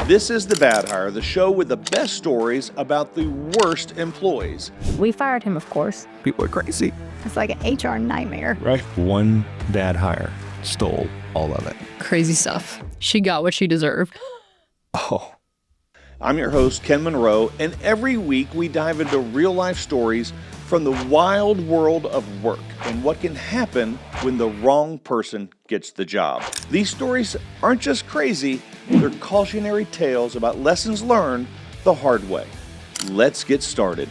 This is The Bad Hire, the show with the best stories about the worst employees. We fired him, of course. People are crazy. It's like an HR nightmare. Right. One bad hire stole all of it. Crazy stuff. She got what she deserved. Oh. I'm your host, Ken Monroe, and every week we dive into real-life stories from the wild world of work and what can happen when the wrong person gets the job. These stories aren't just crazy, they're cautionary tales about lessons learned the hard way. Let's get started.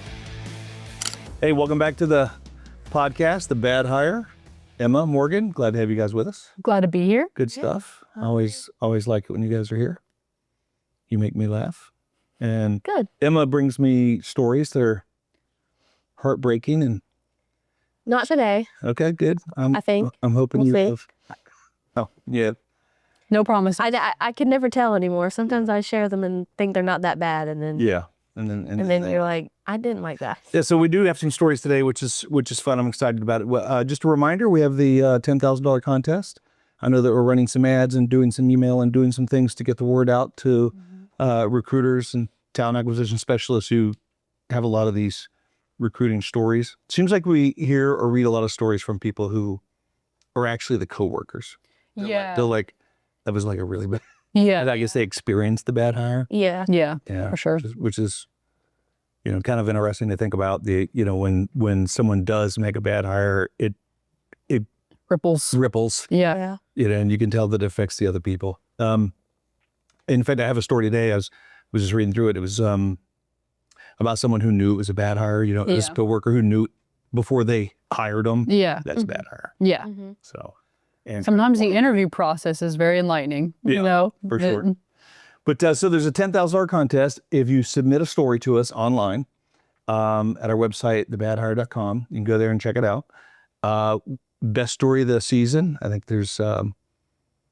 Hey, welcome back to the podcast, The Bad Hire. Emma, Morgan, glad to have you guys with us. Glad to be here. Good stuff. Always like it when you guys are here. You make me laugh. And Good. Emma brings me stories that are heartbreaking and Not today. okay, good. I think. I'm hoping We'll you see. have. Oh, yeah. No promise. I can never tell anymore. Sometimes I share them and think they're not that bad, and then Yeah. And then you're like, I didn't like that. Yeah, so we do have some stories today, which is fun. I'm excited about it. Well, just a reminder, we have the $10,000 contest. I know that we're running some ads and doing some email and doing some things to get the word out to recruiters and talent acquisition specialists who have a lot of these recruiting stories. Seems like we hear or read a lot of stories from people who are actually the coworkers. Yeah. They're like, that was like a really bad. Yeah. I guess they experienced the bad hire. Yeah. Yeah. Yeah, For sure. which is, kind of interesting to think about. When someone does make a bad hire, it Ripples. ripples, Yeah. and you can tell that it affects the other people. In fact, I have a story today. I was just reading through it. It was about someone who knew it was a bad hire. This coworker who knew before they hired them. Yeah. That's a bad hire. Yeah. So, and Sometimes the interview process is very enlightening. Yeah, You know? for sure. But so there's a $10,000 contest. If you submit a story to us online at our website, thebadhire.com, you can go there and check it out. Best story of the season. I think there's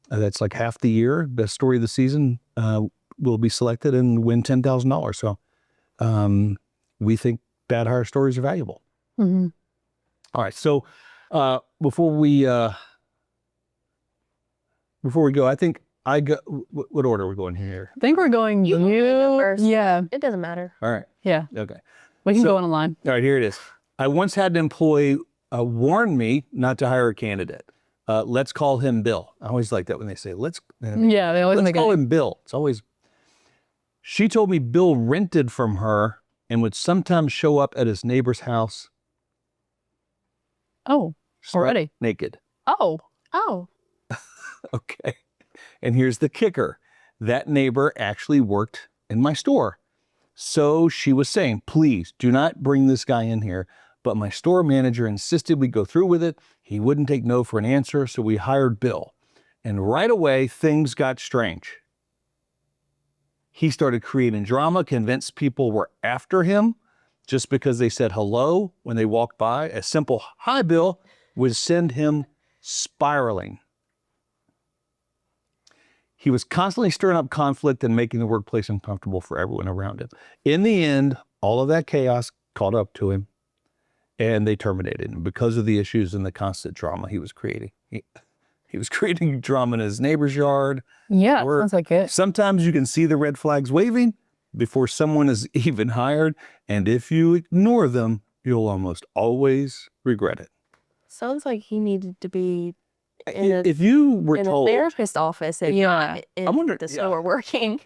that's like half the year. Best story of the season will be selected and win $10,000. So we think bad hire stories are valuable. Mm-hmm. All right. So before we go, I think what order are we going here? I think we're going You go first. Yeah. It doesn't matter. All right. Yeah. Okay. We can So- go on a line. All right, here it is. I once had an employee warn me not to hire a candidate. Let's call him Bill. I always like that when they say, let's Yeah. They always make call it. him Bill. It's always, she told me Bill rented from her and would sometimes show up at his neighbor's house. Oh, struck already. naked. Oh. Oh. Okay. And here's the kicker. That neighbor actually worked in my store. So she was saying, please do not bring this guy in here. But my store manager insisted we go through with it. He wouldn't take no for an answer. So we hired Bill. And right away, things got strange. He started creating drama, convinced people were after him just because they said hello when they walked by. A simple, hi, Bill, would send him spiraling. He was constantly stirring up conflict and making the workplace uncomfortable for everyone around him. In the end, all of that chaos caught up to him and they terminated him because of the issues and the constant drama he was creating. He was creating drama in his neighbor's yard. Yeah. Or Sounds like it. Sometimes you can see the red flags waving before someone is even hired. And if you ignore them, you'll almost always regret it. Sounds like he needed to be in a, If you were in told, a therapist office and not in I wonder- the yeah. store working.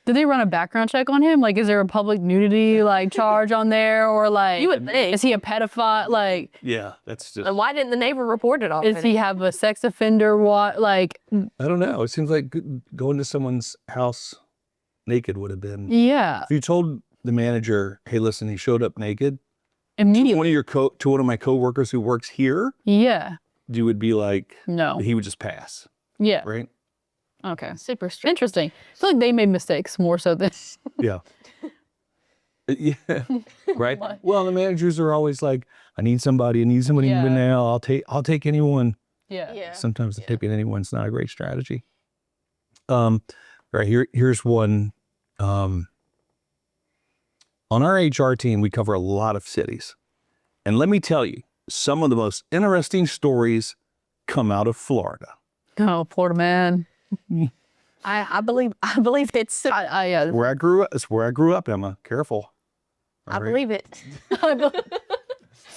Did they run a background check on him? Like, is there a public nudity charge on there, or You would think. is he a pedophile? Like, yeah, that's just, And why didn't the neighbor report it all? does he have a sex offender? What? Like, I don't know. It seems like going to someone's house naked would have been. yeah, If you told the manager, hey, listen, he showed up naked immediately. to one of my coworkers who works here, Yeah. you would be like, No. he would just pass, Yeah. right? Okay. Super strict. Interesting. I feel like they made mistakes more so than. Yeah. Yeah. Right. Well, the managers are always like, I need somebody even Yeah. now. I'll take anyone. Yeah. Yeah. Sometimes taking anyone's not a great strategy. Right here's one. On our HR team, we cover a lot of cities. And let me tell you, some of the most interesting stories come out of Florida. Oh, Florida man. I believe it's. Yeah. Where I grew up, it's where I grew up, Emma. Careful. I All right? believe it.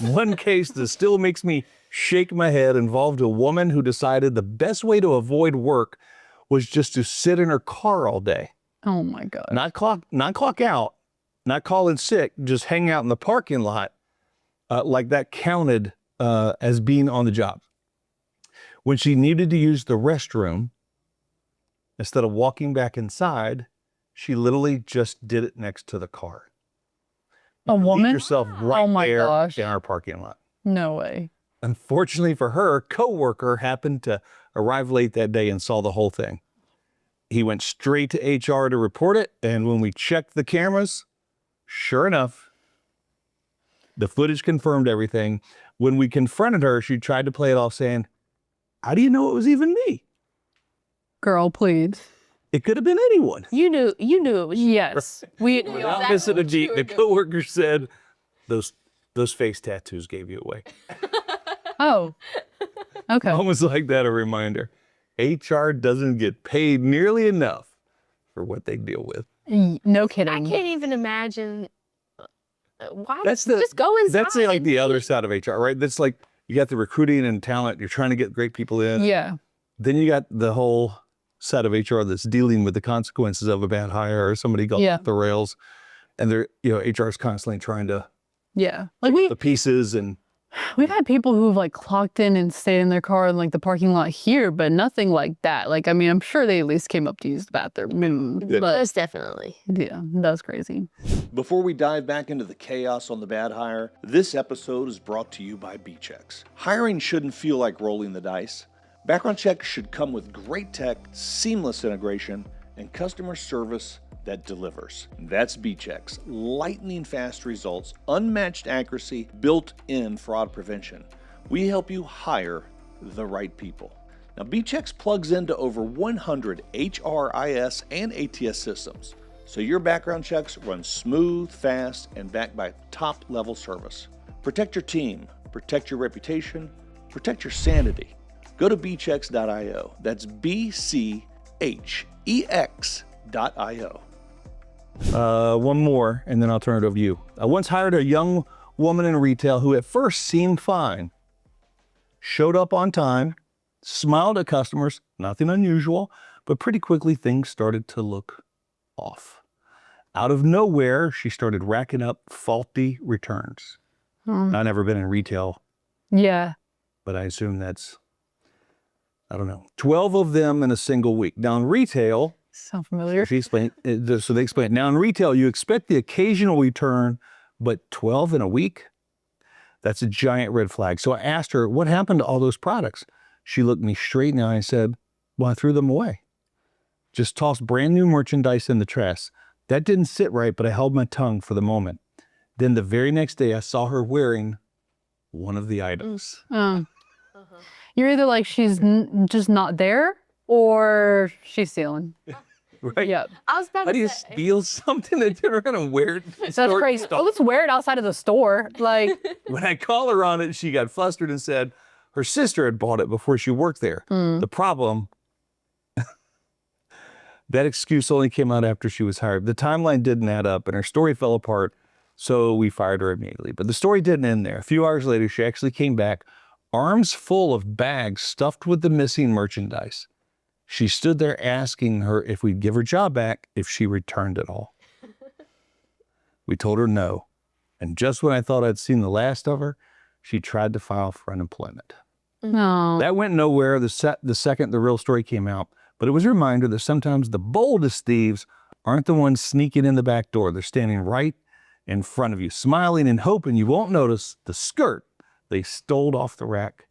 One case that still makes me shake my head involved a woman who decided the best way to avoid work was just to sit in her car all day. Oh my God. Not clock out, not call in sick, just hang out in the parking lot. Like that counted as being on the job. When she needed to use the restroom, instead of walking back inside, she literally just did it next to the car. A woman? Leave yourself right Oh my there gosh. in our parking lot. No way. Unfortunately for her, coworker happened to arrive late that day and saw the whole thing. He went straight to HR to report it, and when we checked the cameras, sure enough, the footage confirmed everything. When we confronted her, she tried to play it off saying, "How do you know it was even me? Girl, please. It could have been anyone." You knew it was. Yes. We Without missing a beat, the coworker said, those face tattoos gave you away. Oh. Okay. Almost like that a reminder. HR doesn't get paid nearly enough for what they deal with. No kidding. I can't even imagine. Why? Just go inside. That's like the other side of HR, right? That's like you got the recruiting and talent. You're trying to get great people in. Yeah. Then you got the whole set of HR that's dealing with the consequences of a bad hire or somebody got off the rails. And they're, HR is constantly trying to Yeah. Like the pieces, and we've had people who've like clocked in and stayed in their car in like the parking lot here, but nothing like that. Like, I mean, I'm sure they at least came up to use the bathroom. But Most definitely. yeah, that's crazy. Before we dive back into the chaos on the bad hire, this episode is brought to you by B-Checks. Hiring shouldn't feel like rolling the dice. Background checks should come with great tech, seamless integration, and customer service that delivers. That's B-Checks. Lightning fast results, unmatched accuracy, built-in fraud prevention. We help you hire the right people. Now, B-Checks plugs into over 100 HRIS and ATS systems, so your background checks run smooth, fast, and backed by top-level service. Protect your team, protect your reputation, protect your sanity. Go to bchecks.io. That's BCHEX.io. One more, and then I'll turn it over to you. I once hired a young woman in retail who at first seemed fine, showed up on time, smiled at customers, nothing unusual, but pretty quickly things started to look off. Out of nowhere, she started racking up faulty returns. I've never been in retail, Yeah. but I assume that's, I don't know, 12 of them in a single week. Now in retail, Sound familiar? she explained, so they explained, now in retail, you expect the occasional return, but 12 in a week? That's a giant red flag. So I asked her, what happened to all those products? She looked me straight in the eye and said, well, I threw them away. Just tossed brand new merchandise in the trash. That didn't sit right, but I held my tongue for the moment. Then the very next day, I saw her wearing one of the items. You're either like she's just not there or she's stealing. Right? Yep. I was about How to do you say. steal something that you're going to wear? That's crazy. Oh, let's wear it outside of the store. Like, When I called her on it, she got flustered and said her sister had bought it before she worked there. The problem, that excuse only came out after she was hired. The timeline didn't add up and her story fell apart, so we fired her immediately. But the story didn't end there. A few hours later, she actually came back, arms full of bags stuffed with the missing merchandise. She stood there asking her if we'd give her job back if she returned it all. We told her no. And just when I thought I'd seen the last of her, she tried to file for unemployment. no. That went nowhere the second the real story came out. But it was a reminder that sometimes the boldest thieves aren't the ones sneaking in the back door. They're standing right in front of you, smiling and hoping you won't notice the skirt they stole off the rack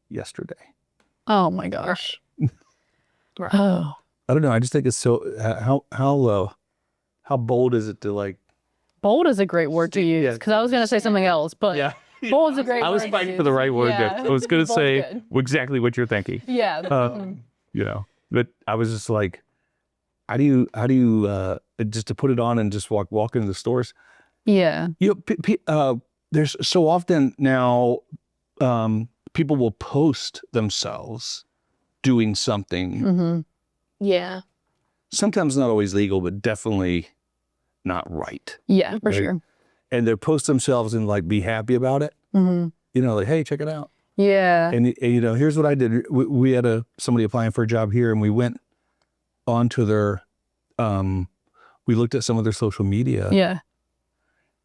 yesterday. Oh my gosh. Oh. I don't know. I just think it's so how bold is it to like? Bold is a great word to use because I was going to say something else, but bold is a great word. I was to fighting use. for the right word. Yeah. I was going to Bold's say good. exactly what you're thinking. Yeah. But I was just like, how do you just to put it on and just walk into the stores? Yeah. There's so often now people will post themselves doing something Yeah. sometimes not always legal, but definitely not right. Yeah, for Right. sure. And they post themselves and like be happy about it. Mm-hmm. You know, like, hey, check it out. Yeah. And you know, here's what I did. We had somebody applying for a job here, and we went onto their, we looked at some of their social media, Yeah.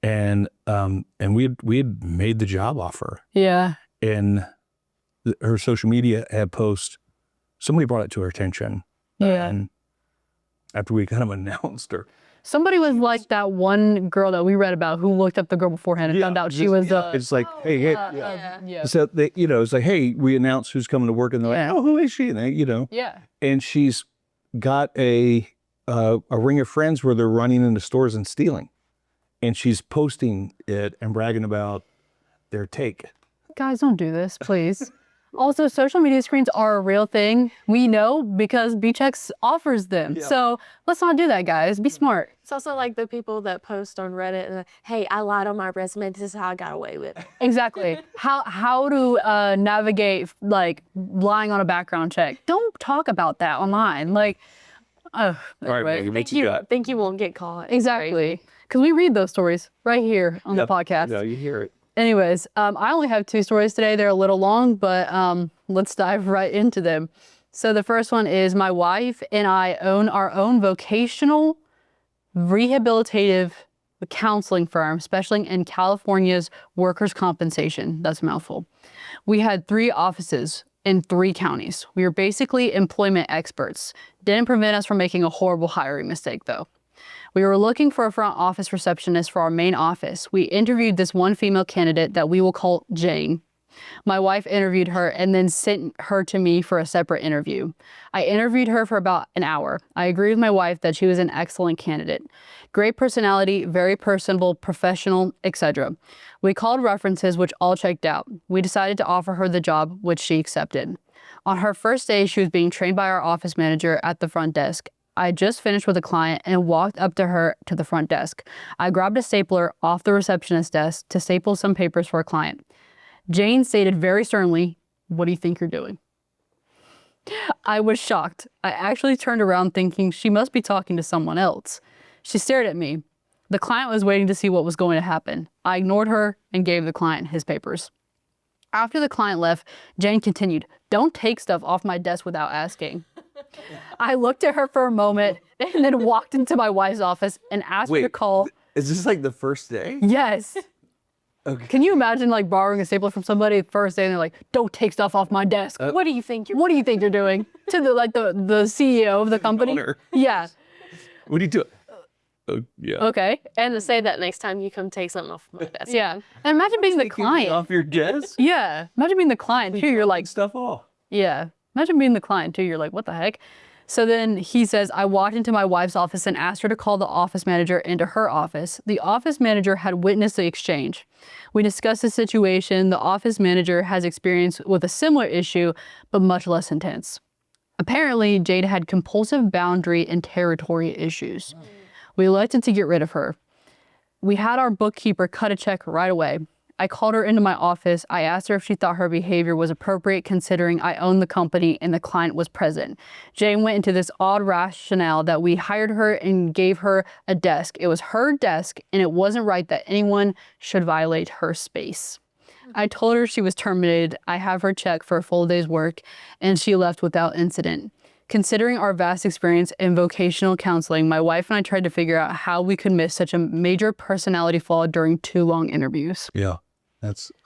and we had made the job offer, Yeah. and her social media had post. Somebody brought it to her attention, Yeah. and after we kind of announced her, Somebody was like that one girl that we read about who looked up the girl beforehand and found out she was it's like, hey, yeah. so they, you know, it's like, hey, we announced who's coming to work, and they're Yeah. like, oh, who is she? And they, you know, Yeah. and she's got a ring of friends where they're running into stores and stealing, and she's posting it and bragging about their take. Guys, don't do this, please. Also, social media screens are a real thing. We know because BChex offers them. Yeah. So let's not do that, guys. Be smart. It's also like the people that post on Reddit and hey, I lied on my resume. This is how I got away with it. Exactly. How to navigate like lying on a background check. Don't talk about that online. Like, All right, anyway. Maggie, what you got? Think you won't get caught. Exactly. Because we read those stories right here on the podcast. Yeah, you hear it. Anyways, I only have 2 stories today. They're a little long, but let's dive right into them. So the first one is my wife and I own our own vocational rehabilitative counseling firm, especially in California's workers' compensation. That's a mouthful. We had 3 offices in 3 counties. We were basically employment experts. Didn't prevent us from making a horrible hiring mistake though. We were looking for a front office receptionist for our main office. We interviewed this one female candidate that we will call Jane. My wife interviewed her and then sent her to me for a separate interview. I interviewed her for about an hour. I agreed with my wife that she was an excellent candidate. Great personality, very personable, professional, etc. We called references, which all checked out. We decided to offer her the job, which she accepted. On her first day, she was being trained by our office manager at the front desk. I just finished with a client and walked up to her to the front desk. I grabbed a stapler off the receptionist desk to staple some papers for a client. Jane stated very sternly, "What do you think you're doing?" I was shocked. I actually turned around thinking she must be talking to someone else. She stared at me. The client was waiting to see what was going to happen. I ignored her and gave the client his papers. After the client left, Jane continued, "Don't take stuff off my desk without asking." I looked at her for a moment and then walked into my wife's office and asked her to call. Is this like the first day? Yes. Okay. Can you imagine like borrowing a stapler from somebody the first day and they're like, "Don't take stuff off my desk." What do you think you're What do you think you're doing? To the CEO of the company? owner. Yeah. What do you do? Yeah. Okay. And to say that next time you come take something off my desk. Yeah. And imagine being the client. Off your desk? Yeah. Imagine being the client too. You're like, Stuff off. yeah. Imagine being the client too. You're like, what the heck? So then he says, I walked into my wife's office and asked her to call the office manager into her office. The office manager had witnessed the exchange. We discussed the situation. The office manager has experience with a similar issue, but much less intense. Apparently, Jade had compulsive boundary and territory issues. We elected to get rid of her. We had our bookkeeper cut a check right away. I called her into my office. I asked her if she thought her behavior was appropriate considering I owned the company and the client was present. Jane went into this odd rationale that we hired her and gave her a desk. It was her desk and it wasn't right that anyone should violate her space. I told her she was terminated. I have her check for a full day's work and she left without incident. Considering our vast experience in vocational counseling, my wife and I tried to figure out how we could miss such a major personality flaw during 2 long interviews. Yeah.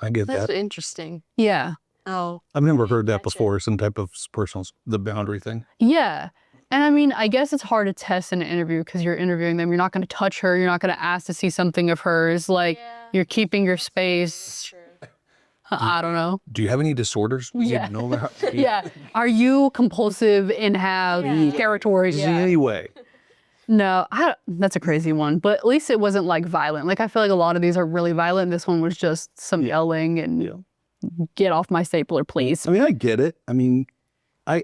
I get That's that. interesting. Yeah. Oh. I've never heard that before, some type of the boundary thing. Yeah. And I mean, I guess it's hard to test in an interview because you're interviewing them. You're not going to touch her. You're not going to ask to see something of hers. Like, you're keeping your space. I don't know. Do you have any disorders? We Yeah. need to know about? Yeah. Are you compulsive and have territories? Anyway. No, that's a crazy one. But at least it wasn't like violent. Like I feel like a lot of these are really violent. This one was just some yelling and get off my stapler, please. I mean, I get it. I mean, I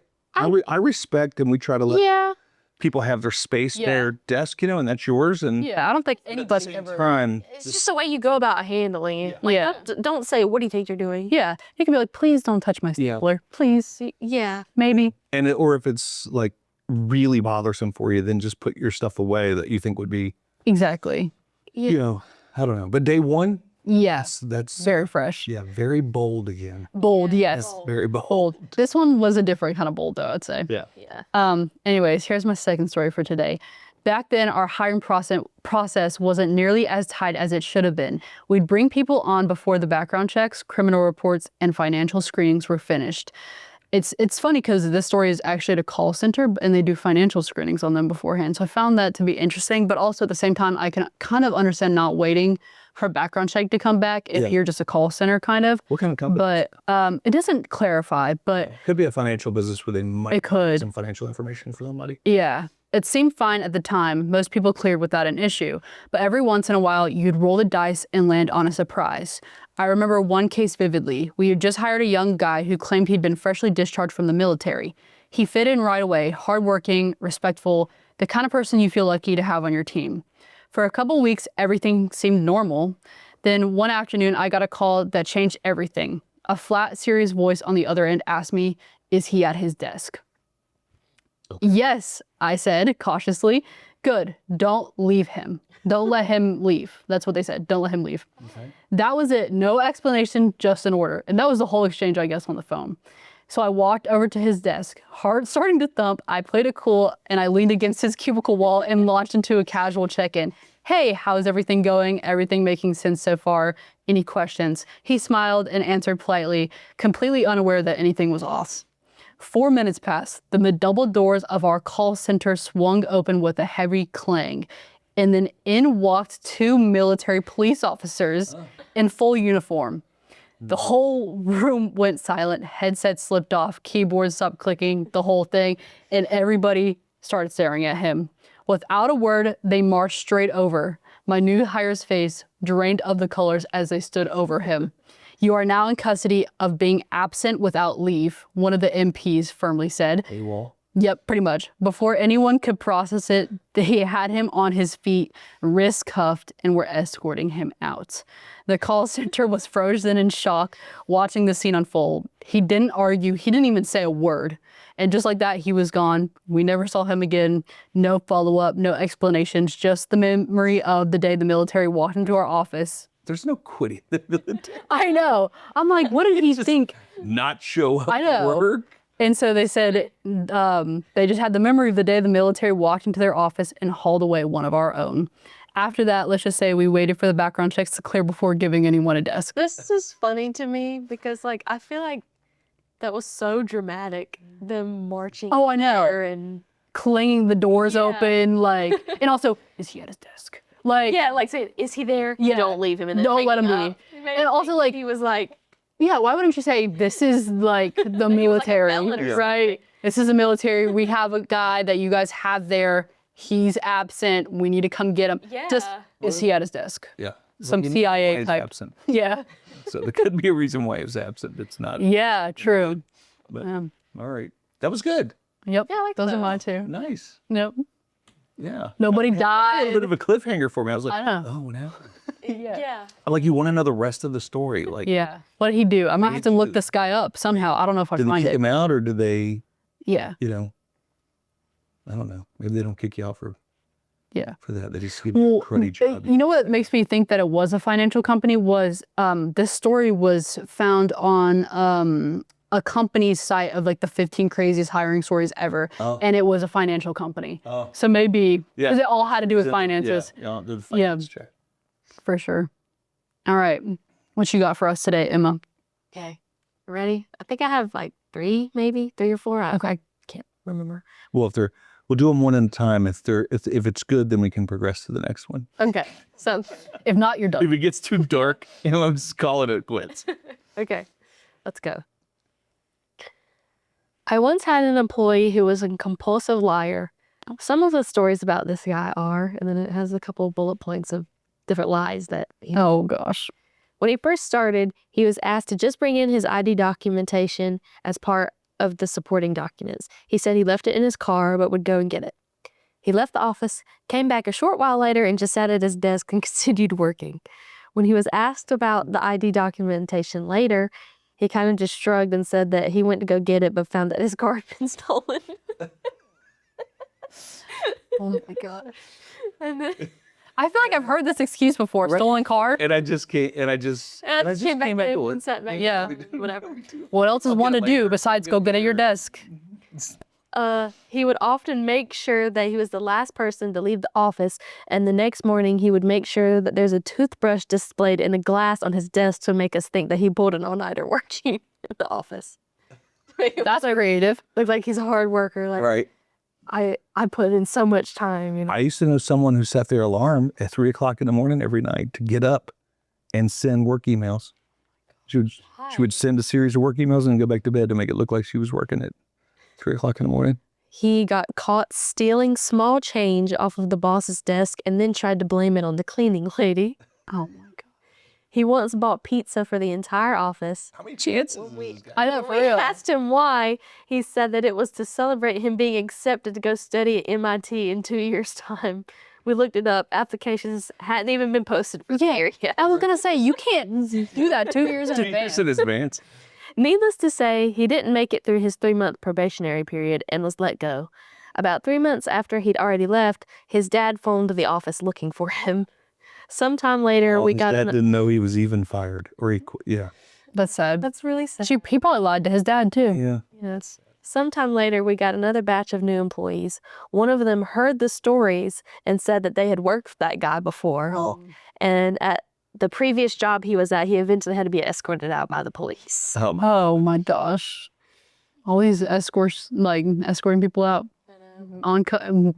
respect, and we try to let people have their space, their desk, and that's yours. And Yeah, I don't think anybody ever. time, It's just the way you go about handling it. Like, Yeah. don't say, "What do you think you're doing?" Yeah, you can be like, please don't touch my stapler, please, Yeah. maybe. or if it's like really bothersome for you, then just put your stuff away that you think would be, Exactly. you know, I don't know. But day one, Yes. that's Very fresh. yeah, very bold again. Bold, yes. Very bold. Bold. This one was a different kind of bold, though, I'd say. Yeah. Yeah. Anyways, here's my second story for today. Back then, our hiring process wasn't nearly as tight as it should have been. We'd bring people on before the background checks, criminal reports, and financial screenings were finished. It's funny because this story is actually at a call center and they do financial screenings on them beforehand. So I found that to be interesting, but also at the same time, I can kind of understand not waiting for a background check to come back if you're just a call center kind of. What kind of company? But it doesn't clarify, but Could be a financial business where they might it could. have some financial information for somebody. Yeah. It seemed fine at the time. Most people cleared without an issue. But every once in a while, you'd roll the dice and land on a surprise. I remember one case vividly. We had just hired a young guy who claimed he'd been freshly discharged from the military. He fit in right away, hardworking, respectful, the kind of person you feel lucky to have on your team. For a couple weeks, everything seemed normal. Then one afternoon, I got a call that changed everything. A flat, serious voice on the other end asked me, "Is he at his desk?" Yes, I said cautiously. Good. Don't leave him. Don't let him leave. That's what they said. Don't let him leave. Okay. That was it. No explanation, just an order. And that was the whole exchange, I guess, on the phone. So I walked over to his desk, heart starting to thump. I played it cool and I leaned against his cubicle wall and launched into a casual check-in. Hey, how's everything going? Everything making sense so far? Any questions? He smiled and answered politely, completely unaware that anything was off. 4 minutes passed. The double doors of our call center swung open with a heavy clang. And then in walked 2 military police officers in full uniform. The whole room went silent. Headsets slipped off. Keyboards stopped clicking, the whole thing. And everybody started staring at him. Without a word, they marched straight over. My new hire's face drained of the colors as they stood over him. You are now in custody of being absent without leave, one of the MPs firmly said. AWOL. Yep, pretty much. Before anyone could process it, they had him on his feet, wrists cuffed, and were escorting him out. The call center was frozen in shock, watching the scene unfold. He didn't argue. He didn't even say a word. And just like that, he was gone. We never saw him again. No follow-up, no explanations, just the memory of the day the military walked into our office. There's no quitting the military. I know. I'm like, what did he think? Not show up I know. at work. And so they said they just had the memory of the day the military walked into their office and hauled away one of our own. After that, let's just say we waited for the background checks to clear before giving anyone a desk. This is funny to me because, like, I feel like that was so dramatic. Them marching. Oh, I know. there and Clanging the doors open, like, and also, is he at his desk? Like, yeah, like saying, "Is he there? Yeah. Don't leave him." And then Don't let him hanging leave. up. It made And me also, think like, he was like, yeah, why wouldn't you say, this is like the military, felon or right? This is the military. We have a guy that you guys have there. He's absent. We need to come get him. Yeah. Just, is he at his desk? Yeah. Some Why CIA he's type. absent. Yeah. So there could be a reason why he was absent. It's not. Yeah, true. But, all right. That was good. Yep. Yeah, I like those are those. mine too. Nice. Nope. Yeah. Nobody A little died. bit of a cliffhanger for me. I was like, I know. oh, now. yeah. Like, you want to know the rest of the story. Like, Yeah. What did he do? I might have to look this guy up somehow. I don't know if I did they find kick it. him out or did they, Yeah. you know, I don't know. Maybe they don't kick you out for Yeah. that. They just give you a cruddy job. You know what makes me think that it was a financial company was this story was found on a company's site of like the 15 craziest hiring stories ever. Oh. And it was a financial company. Oh. So maybe, Yeah. because it all had to do with finances, Yeah, the finance check. for sure. All right. What you got for us today, Emma? Okay. Ready? I think I have like 3 or 4. I Okay. can't remember. Well, we'll do them one at a time. If it's good, then we can progress to the next one. Okay. So, If not, you're done. If it gets too dark, I'm just calling it quits. okay. Let's go. I once had an employee who was a compulsive liar. Some of the stories about this guy are, and then it has a couple of bullet points of different lies that, Oh, gosh. When he first started, he was asked to just bring in his ID documentation as part of the supporting documents. He said he left it in his car, but would go and get it. He left the office, came back a short while later, and just sat at his desk and continued working. When he was asked about the ID documentation later, he kind of just shrugged and said that he went to go get it, but found that his car had been stolen. Oh my god. And then I feel like I've heard this excuse before. Stolen car. And I just came came back to and it. sat back. Yeah. Whatever. What else is I'll one to get it do later. besides go get at your desk? He would often make sure that he was the last person to leave the office, and the next morning he would make sure that there's a toothbrush displayed in a glass on his desk to make us think that he pulled an all-nighter working in the office. That's creative. Looks like he's a hard worker. Like Right. I put in so much time. You know. I used to know someone who set their alarm at 3 o'clock in the morning every night to get up and send work emails. She would send a series of work emails and go back to bed to make it look like she was working at 3 o'clock in the morning. He got caught stealing small change off of the boss's desk and then tried to blame it on the cleaning lady. Oh my god. He once bought pizza for the entire office. How many chances? I know, for We real. asked him why. He said that it was to celebrate him being accepted to go study at MIT in 2 years' time. We looked it up. Applications hadn't even been posted for the year yet. I was gonna say you can't do that 2 years in advance. in advance. Needless to say, he didn't make it through his 3-month probationary period and was let go. About 3 months after he'd already left, his dad phoned the office looking for him. Sometime later, we got Dad didn't know he was even fired or he quit. Yeah. That's sad. That's really sad. He probably lied to his dad too. Yeah. Yes. Sometime later, we got another batch of new employees. One of them heard the stories and said that they had worked with that guy before. And at the previous job he was at, he eventually had to be escorted out by the police. Oh my gosh. All these escorts, like escorting people out on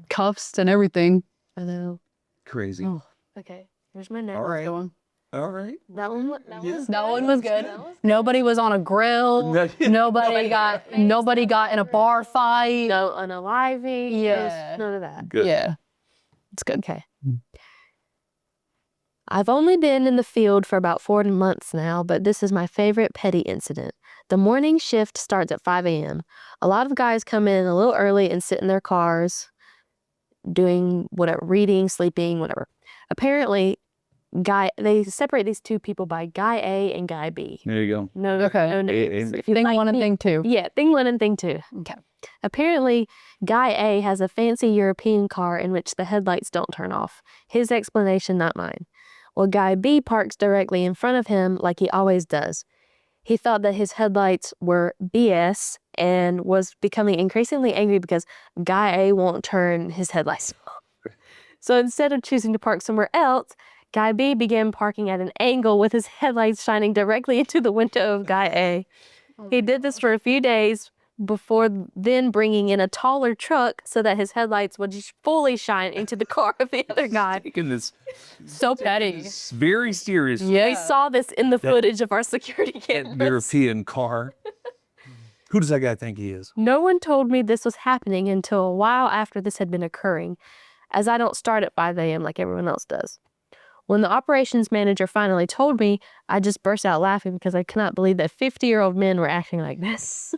cuffs and everything. I know. Crazy. Oh. Okay, here's my next. All right. Go on. All right. That one was That one was good. Nobody was on a grill. Nobody got in a bar fight. no unaliving. Yeah. None of that. Good. Yeah. It's good. Okay. I've only been in the field for about 4 months now, but this is my favorite petty incident. The morning shift starts at 5 a.m. A lot of guys come in a little early and sit in their cars doing whatever, reading, sleeping, whatever. Apparently, they separate these two people by guy A and guy B. There you go. No, Okay. no names. If you Thing like one and me- thing two. Yeah, thing one and thing two. Okay. Apparently, Guy A has a fancy European car in which the headlights don't turn off. His explanation, not mine. Well, Guy B parks directly in front of him like he always does. He thought that his headlights were BS and was becoming increasingly angry because Guy A won't turn his headlights off. So instead of choosing to park somewhere else, Guy B began parking at an angle with his headlights shining directly into the window of Guy A. He did this for a few days before then bringing in a taller truck so that his headlights would just fully shine into the car of the other guy. Taking this So petty. very serious We saw this in the footage of our security cameras. European car. Who does that guy think he is? No one told me this was happening until a while after this had been occurring, as I don't start at 5 a.m. like everyone else does. When the operations manager finally told me, I just burst out laughing because I could not believe that 50-year-old men were acting like this.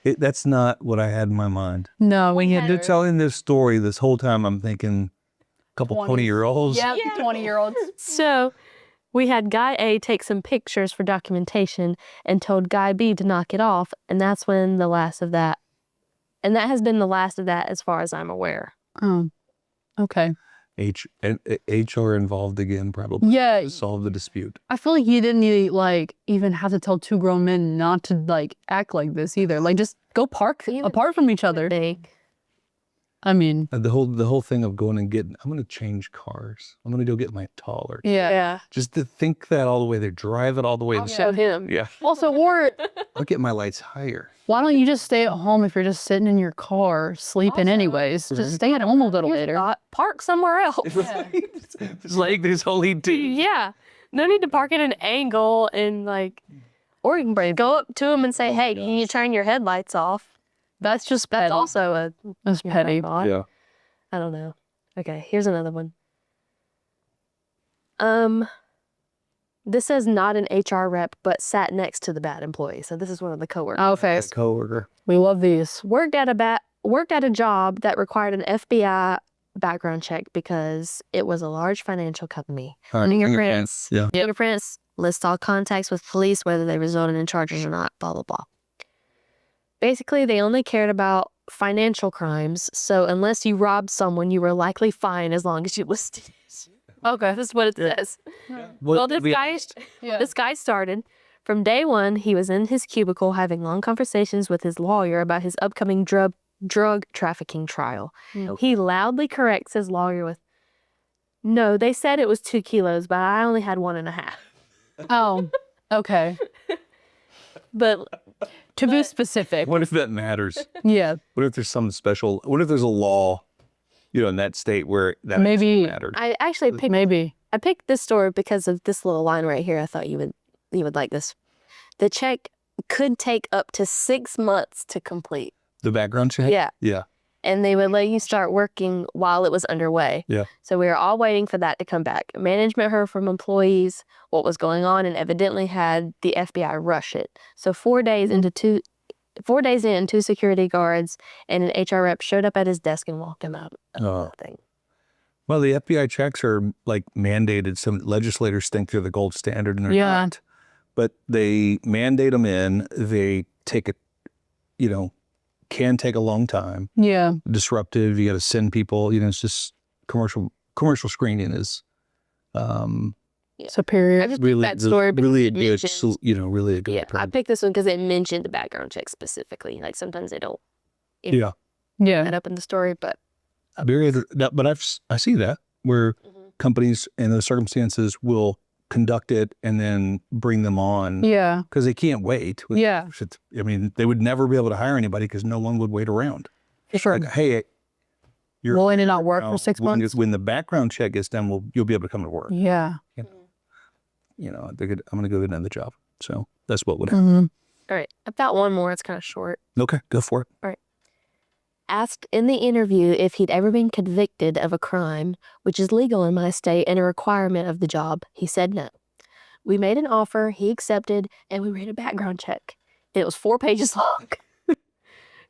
That's not what I had in my mind. No, we had They're telling this story this whole time. I'm thinking a couple 20-year-olds. Yeah, 20-year-olds. So we had Guy A take some pictures for documentation and told Guy B to knock it off, and that's when the last of that. And that has been the last of that as far as I'm aware. Oh, okay. HR involved again, probably. Yeah, To solve the dispute. I feel like you didn't even have to tell two grown men not to act like this either. Like just go park apart from each other. Big. I mean, The whole thing of going and getting, I'm going to change cars. I'm going to go get my taller. yeah. Just to think that all the way there, drive it all the way. Show him. Yeah. Also, or I'll get my lights higher. why don't you just stay at home if you're just sitting in your car sleeping anyways? Just stay at home a little later. Park somewhere else. It's like there's only two. Yeah. No need to park at an angle and or you can go up to him and say, hey, can you turn your headlights off? That's just That's petty. also That's petty. thought. Yeah. I don't know. Okay, here's another one. This says not an HR rep, but sat next to the bad employee. So this is one of the coworkers. Okay, A coworker. we love these. Worked at a job that required an FBI background check because it was a large financial company. Fingerprints. Yeah. Fingerprints list all contacts with police, whether they resulted in charges or not. Blah blah blah. Basically, they only cared about financial crimes. So unless you robbed someone, you were likely fine as long as you listed it. Okay, this is what it says. Well, this guy started. From day one, he was in his cubicle having long conversations with his lawyer about his upcoming drug trafficking trial. He loudly corrects his lawyer with, "No, they said it was 2 kilos, but I only had 1.5." Oh, okay. But To be specific. What if that matters? Yeah. What if there's some special, what if there's a law, in that state where that Maybe- mattered? I actually picked this story because of this little line right here. I thought you would like this. The check could take up to 6 months to complete. The background check? Yeah. Yeah. And they would let you start working while it was underway. Yeah. So we were all waiting for that to come back. Management heard from employees what was going on and evidently had the FBI rush it. So 4 days in, 2 security guards and an HR rep showed up at his desk and walked him out of Oh. the thing. Well, the FBI checks are like mandated. Some legislators think they're the gold standard and they're Yeah. not. But they mandate them in. They take it, can take a long time. Yeah. Disruptive. You got to send people. It's just commercial screening is Superior. I just really picked that story because really a it good, mentioned- really a good. Yeah, I picked this one because it mentioned the background check specifically. Like sometimes they don't Yeah. Yeah. add up in the story, but But I see that where companies in those circumstances will conduct it and then bring them on Yeah. because they can't wait. Yeah. I mean, they would never be able to hire anybody because no one would wait around. For sure. Like, hey, Will it not work for 6 months? When the background check gets done, you'll be able to come to work. Yeah. I'm going to go get another job. So that's what would happen. all right. I've got one more. It's kind of short. Okay, go for it. Asked in the interview if he'd ever been convicted of a crime, which is legal in my state and a requirement of the job, he said no. We made an offer, he accepted, and we ran a background check. It was 4 pages long.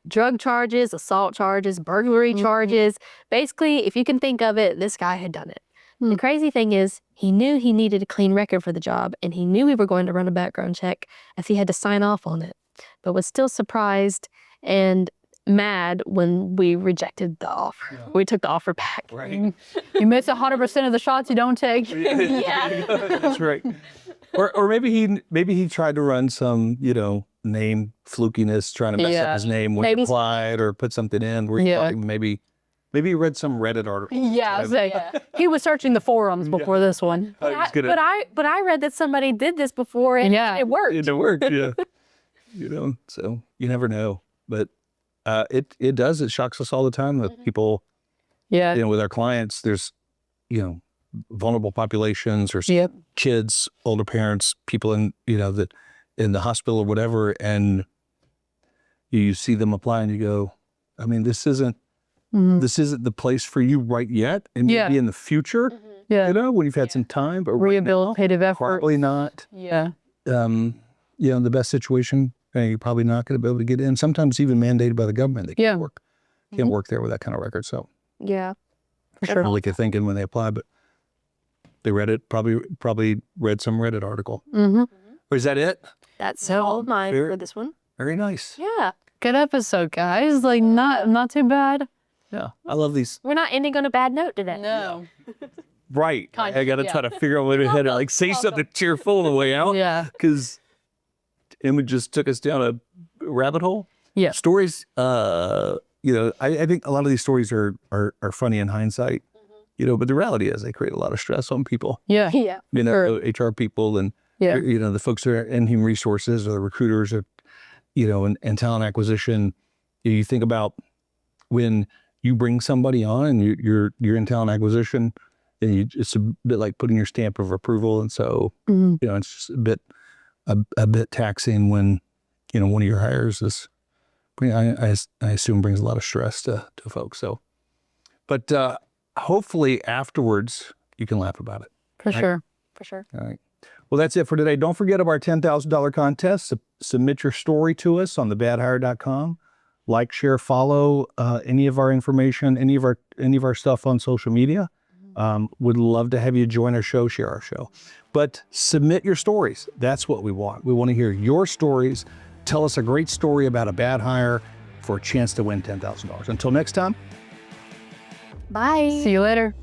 Drug charges, assault charges, burglary charges. Basically, if you can think of it, this guy had done it. The crazy thing is, he knew he needed a clean record for the job, and he knew we were going to run a background check as he had to sign off on it, but was still surprised and mad when we rejected the offer. Yeah. We took the offer back. Right. You miss 100% of the shots you don't take. Yeah. That's right. Or maybe he tried to run some, name flukiness, trying to mess up his name when he applied or put something in where he thought maybe he read some Reddit article. Yeah, he was searching the forums before this one. But I read that somebody did this before and it worked. It worked, yeah. So you never know. But it does. It shocks us all the time that people, with our clients, there's, vulnerable populations or kids, older parents, people in, that in the hospital or whatever, and you see them apply and you go, I mean, this isn't the place for you right yet, and maybe in the future, when you've had some time, but rehabilitative effort, probably not. Yeah. The best situation, you're probably not going to be able to get in. Sometimes even mandated by the government, they can't work. Can't work there with that kind of record. So yeah, for sure. Not like they're thinking when they apply, but they read it. Probably read some Reddit article. Or is that it? That's all of mine for this one. Very nice. Yeah. Good episode, guys. Like not too bad. Yeah, I love these. We're not ending on a bad note today. No. Right. I got to try to figure out a way to say something cheerful on the way out. Yeah. Because Emma just took us down a rabbit hole. Yeah. Stories, I think a lot of these stories are funny in hindsight, but the reality is they create a lot of stress on people. Yeah. Yeah. HR people and, the folks that are in human resources or the recruiters or, and talent acquisition. You think about when you bring somebody on and you're in talent acquisition, and it's a bit like putting your stamp of approval. And so, it's just a bit taxing when, one of your hires is, I assume brings a lot of stress to folks. So, but hopefully afterwards you can laugh about it. For sure. For sure. All right. Well, that's it for today. Don't forget about our $10,000 contest. Submit your story to us on thebadhire.com. Like, share, follow any of our information, any of our stuff on social media. Would love to have you join our show, share our show. But submit your stories. That's what we want. We want to hear your stories. Tell us a great story about a bad hire for a chance to win $10,000. Until next time. Bye. See you later.